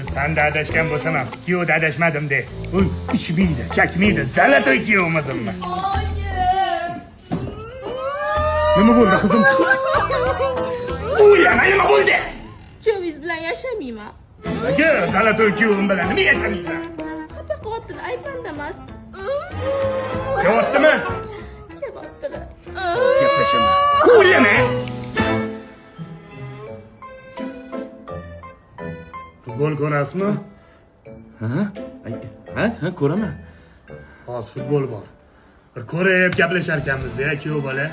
Sen de adashgan bo'lsam ham, kuyovda adashmadim de. Uy, ichmaydi, chakmaydi, zalatoy kuyovimizmi? Nima bo'ldi qizim? Uy, nima bo'ldi? Kuyovingiz bilan yashamayman. Nega zalatoy kuyovim bilan nima yashamaysan? Xafa qotil aytmanda emas. Kelyaptimi? Kelyaptilar. Biz gaplashaman. O'ylama. Futbol ko'rasizmi? Ha, ko'raman. Hozir futbol bor. Bir ko'rib gaplashar ekanmiz-da, kuyov bola.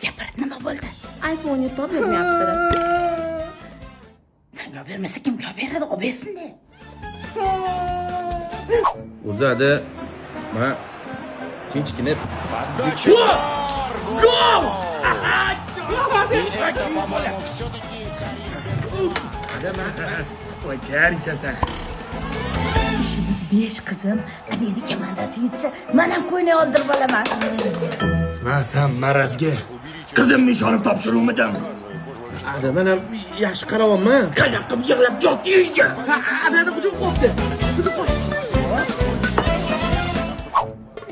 Gapir, nima bo'ldi? iPhone yutib bermayaptilar. Sen olib bermasa kimga olib beradi? Olib bersin-da. O'zada men tinchgina Gol! Qo'ychar ichasan. İşimiz 5 kızım. Adiyeni kemandasi yutsa, men ham ko'ynay oldirib olaman. Men sen marazga qizimni ishonib topshiruvmidim? ada men ham yaxshi qaryapman. Qanaqa yig'lab jotdi uyga. Ada hujum qilibdi.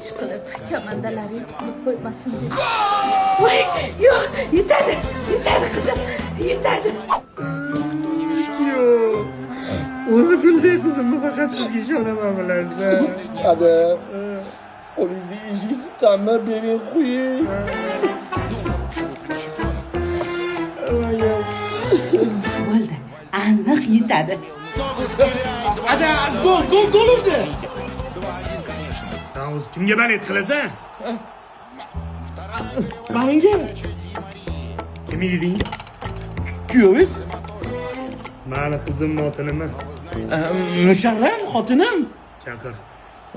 Ish qilib, kamandalari yutqizib qo'ymasin deb. Voy, yo'q, yutadi qizim, yutadi. O'zi gulday qizimni faqat sizga ishonaman bilarsiz. Ada qo'lingizni eshingizni ta'mir bering qo'ying. Bo'ldi, aniq yutadi. Ada gol urdi. Sen o'zi kimga balet qilasan? Menga Kim eding? kuyovingiz? Mani qizimni oti nima? Musharram xotinim. Chaqir.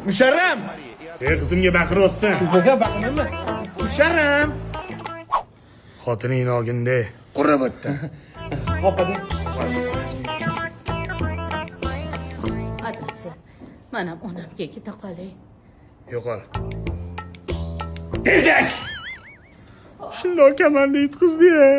Musharram. Qizimga baqiryapsan. Baqinimi? Musharram. Xotining noginda. Qurabotda. Xopada. Adasi, men ham onamga keta qolay. Yo'qol. Tezlash! Shundoq kamanda yutqizdi-ya.